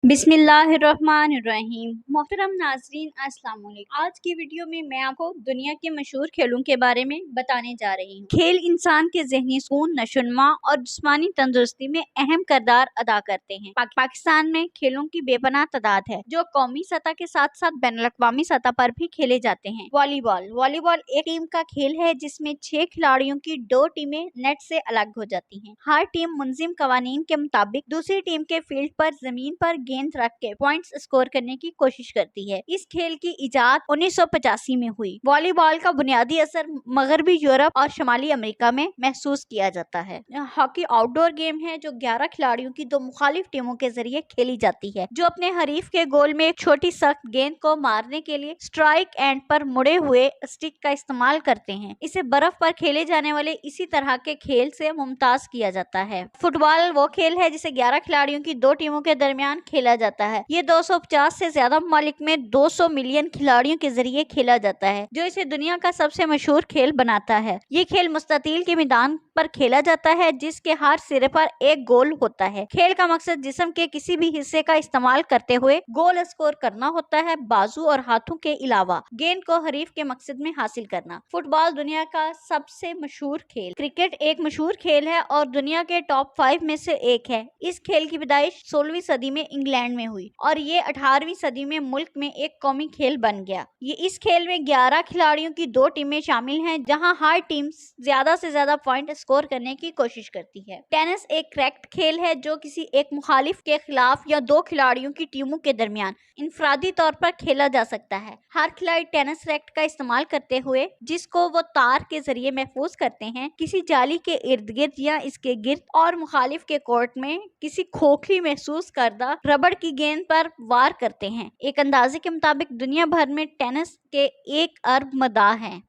بسم اللہ الرحمن الرحیم۔ محترم ناظرین السلام علیکم۔ آج کی ویڈیو میں میں آپ کو دنیا کے مشہور کھیلوں کے بارے میں بتانے جا رہی ہوں۔ کھیل انسان کے ذہنی سکون، نشوونما اور جسمانی تندرستی میں اہم کردار ادا کرتے ہیں۔ پاکستان میں کھیلوں کی بے پناہ تعداد ہے جو قومی سطح کے ساتھ ساتھ بین الاقوامی سطح پر بھی کھیلے جاتے ہیں۔ والی بال ایک ٹیم کا کھیل ہے جس میں 6 کھلاڑیوں کی 2 ٹیمیں نیٹ سے الگ ہو جاتی ہیں۔ ہر ٹیم منظم قوانین کے مطابق دوسری ٹیم کے فیلڈ پر زمین پر گیند رکھ کے پوائنٹس اسکور کرنے کی کوشش کرتی ہے۔ اس کھیل کی ایجاد 1985 میں ہوئی۔ والی بال کا بنیادی اثر مغربی یورپ اور شمالی امریکہ میں محسوس کیا جاتا ہے۔ ہاکی آؤٹ ڈور گیم ہے جو 11 کھلاڑیوں کی 2 مخالف ٹیموں کے ذریعے کھیلی جاتی ہے جو اپنے حریف کے گول میں ایک چھوٹی سخت گیند کو مارنے کے لیے اسٹرائک اینڈ پر مڑے ہوئے اسٹک کا استعمال کرتے ہیں۔ اسے برف پر کھیلے جانے والے اسی طرح کے کھیل سے ممتاز کیا جاتا ہے۔ فٹ بال وہ کھیل ہے جسے 11 کھلاڑیوں کی 2 ٹیموں کے درمیان کھیلا جاتا ہے۔ یہ 250 سے زیادہ ممالک میں 200 ملین کھلاڑیوں کے ذریعے کھیلا جاتا ہے جو اسے دنیا کا سب سے مشہور کھیل بناتا ہے۔ یہ کھیل مستطیل کے میدان پر کھیلا جاتا ہے جس کے ہر سرے پر ایک گول ہوتا ہے۔ کھیل کا مقصد جسم کے کسی بھی حصے کا استعمال کرتے ہوئے گول اسکور کرنا ہوتا ہے، بازو اور ہاتھوں کے علاوہ گیند کو حریف کے مقصد میں حاصل کرنا۔ فٹ بال دنیا کا سب سے مشہور کھیل۔ کرکٹ ایک مشہور کھیل ہے اور دنیا کے ٹاپ 5 میں سے ایک ہے۔ اس کھیل کی پیدائش 16ویں صدی میں انگلینڈ میں ہوئی اور یہ 18ویں صدی میں ملک میں ایک قومی کھیل بن گیا۔ اس کھیل میں 11 کھلاڑیوں کی 2 ٹیمیں شامل ہیں جہاں ہر ٹیم زیادہ سے زیادہ پوائنٹ اسکور کرنے کی کوشش کرتی ہے۔ ٹینس ایک ریکٹ کھیل ہے جو کسی ایک مخالف کے خلاف یا 2 کھلاڑیوں کی ٹیموں کے درمیان انفرادی طور پر کھیلا جا سکتا ہے۔ ہر کھلاڑی ٹینس ریکٹ کا استعمال کرتے ہوئے جس کو وہ تار کے ذریعے محفوظ کرتے ہیں کسی جالی کے ارد گرد یا اس کے گرد اور مخالف کے کورٹ میں کسی کھوکھلی محسوس کردہ ربڑ کی گیند پر وار کرتے ہیں۔ ایک اندازے کے مطابق دنیا بھر میں ٹینس کے 1 ارب مداح ہیں۔